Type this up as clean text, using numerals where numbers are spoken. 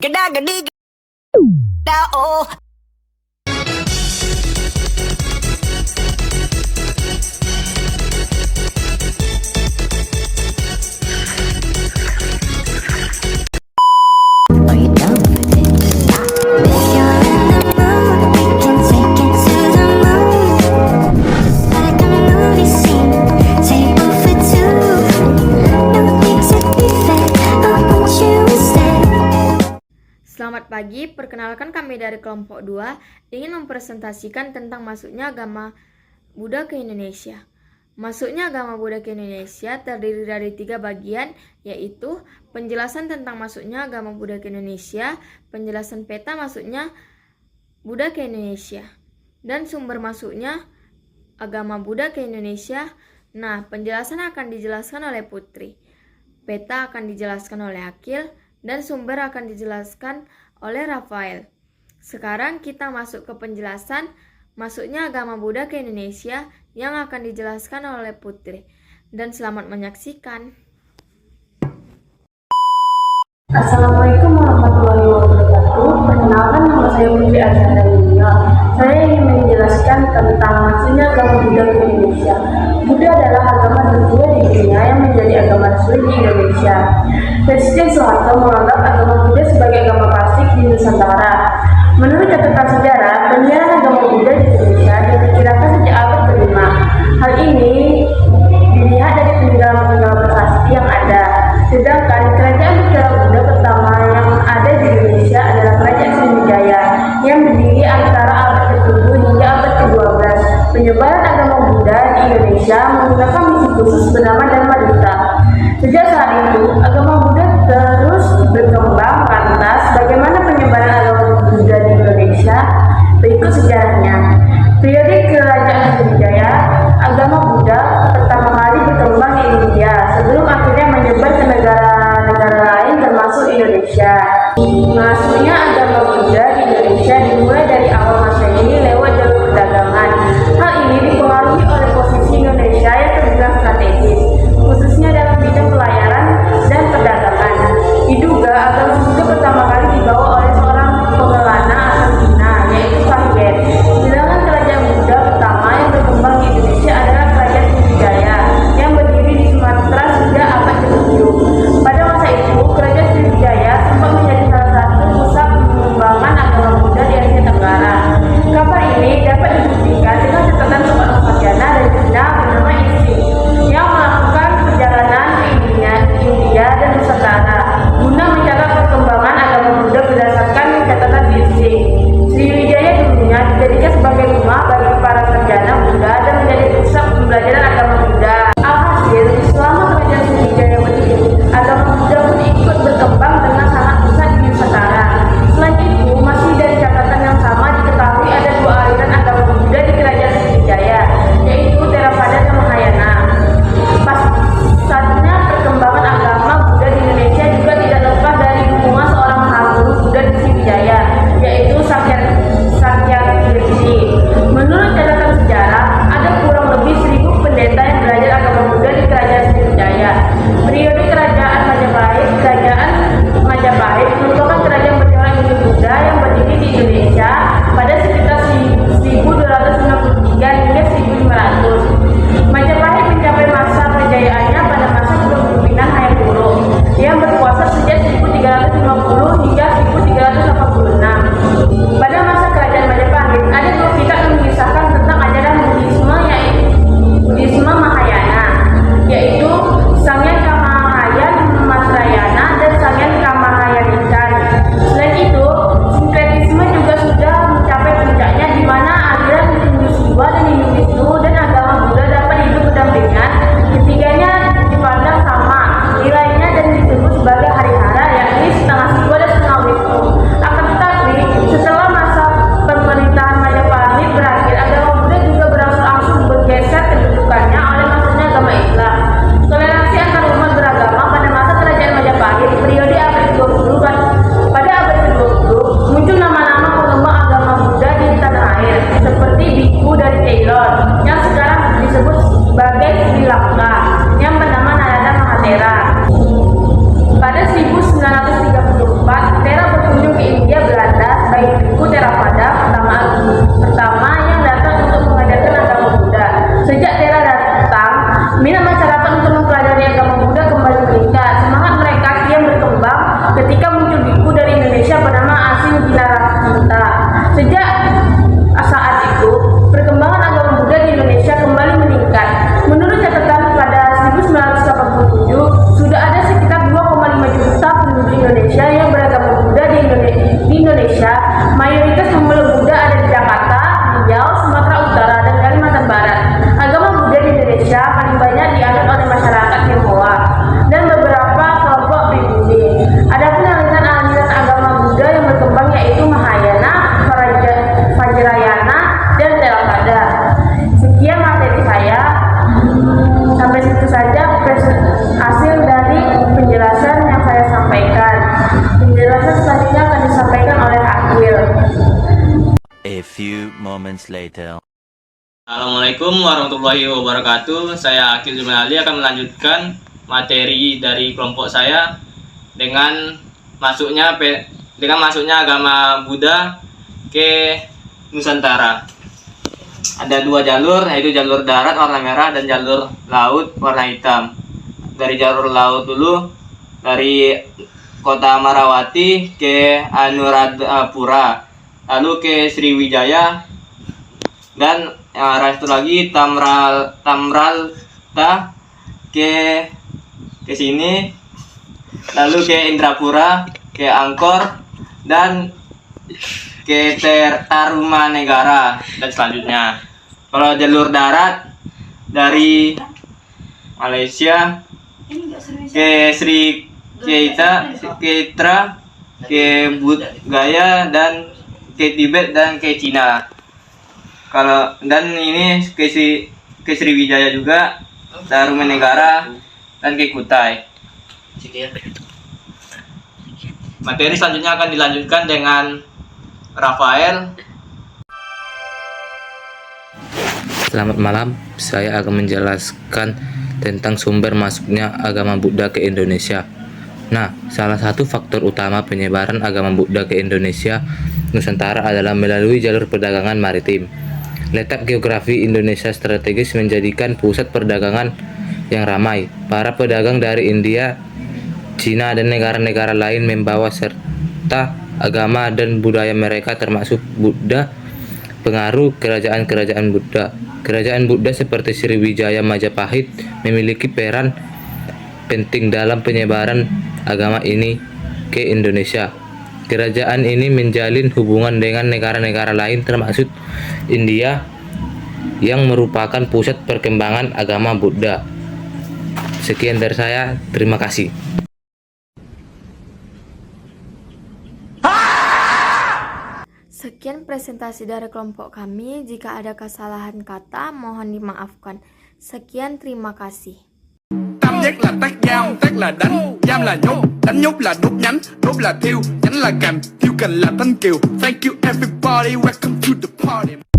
Geda gedi geda oh. Are you down with it? If you're in the mood, we can take it to the moon. Like a movie scene, table for two. No need to be fair, I want you instead. Selamat pagi, perkenalkan kami dari kelompok 2 ingin mempresentasikan tentang masuknya agama Buddha ke Indonesia. Masuknya agama Buddha ke Indonesia terdiri dari 3 bagian, yaitu penjelasan tentang masuknya agama Buddha ke Indonesia, penjelasan peta masuknya Buddha ke Indonesia, dan sumber masuknya agama Buddha ke Indonesia. Nah, penjelasan akan dijelaskan oleh Putri, peta akan dijelaskan oleh Akil, dan sumber akan dijelaskan oleh Rafael. Sekarang kita masuk ke penjelasan masuknya agama Buddha ke Indonesia yang akan dijelaskan oleh Putri. Dan selamat menyaksikan. Assalamualaikum warahmatullahi wabarakatuh. Perkenalkan, nama saya Putri Arzana Yunia. Saya ingin menjelaskan tentang masuknya agama Buddha ke Indonesia. Buddha adalah agama tertua di dunia yang menjadi agama resmi di Indonesia. Presiden Soeharto menganggap agama Buddha sebagai agama klasik di Nusantara. Menurut catatan sejarah, penyiaran agama Buddha di Indonesia diperkirakan sejak abad ke-5. Hal ini dilihat dari peninggalan-peninggalan prasasti yang ada. Sedangkan kerajaan Buddha pertama yang ada di Indonesia adalah Kerajaan Sriwijaya yang berdiri antara abad ke-7 hingga abad ke-12. Penyebaran agama Buddha di Indonesia menggunakan misi khusus bernama Dharmadutta. Sejak saat itu, agama Buddha terus berkembang. Lantas, bagaimana penyebaran agama Buddha di Indonesia? Berikut sejarahnya. Periode Kerajaan Sriwijaya, agama Buddha pertama kali berkembang di India sebelum akhirnya menyebar ke negara-negara lain termasuk Indonesia. Masuknya agama Buddha di Indonesia dimulai dari awal Masehi lewat jalur perdagangan. Hal ini dipengaruhi oleh posisi Indonesia yang terbilang strategis, khususnya dalam bidang pelayaran dan moments later. Assalamualaikum warahmatullahi wabarakatuh. Saya Akil Jumali akan melanjutkan materi dari kelompok saya dengan masuknya agama Buddha ke Nusantara. Ada dua jalur, yaitu jalur darat warna merah dan jalur laut warna hitam. Dari jalur laut dulu, dari kota Amarawati ke Anuradhapura, lalu ke Sriwijaya, dan arah itu lagi Tamralta ke sini, lalu ke Indrapura, ke Angkor, dan ke Tarumanegara dan selanjutnya. Kalau jalur darat dari Malaysia ke Sri Ketra, ke Budgaya, dan ke Tibet dan ke Cina. Dan ini ke Sriwijaya juga, Tarumanegara, dan ke Kutai. Materi selanjutnya akan dilanjutkan dengan Rafael. Selamat malam, saya akan menjelaskan tentang sumber masuknya agama Buddha ke Indonesia. Nah, salah satu faktor utama penyebaran agama Buddha ke Indonesia Nusantara adalah melalui jalur perdagangan maritim. Letak geografi Indonesia strategis menjadikan pusat perdagangan yang ramai. Para pedagang dari India, Cina, dan negara-negara lain membawa serta agama dan budaya mereka termasuk Buddha. Pengaruh kerajaan-kerajaan Buddha. Kerajaan Buddha seperti Sriwijaya Majapahit memiliki peran penting dalam penyebaran agama ini ke Indonesia. Kerajaan ini menjalin hubungan dengan negara-negara lain termasuk India yang merupakan pusat perkembangan agama Buddha. Sekian dari saya, terima kasih. Sekian presentasi dari kelompok kami. Jika ada kesalahan kata, mohon dimaafkan. Sekian, terima kasih. Tam giác là tác là đánh, giam là nhốt, đánh nhốt là đốt là thiêu, nhánh là cành, thiêu cành là thanh kiều. Thank you everybody, welcome to the party.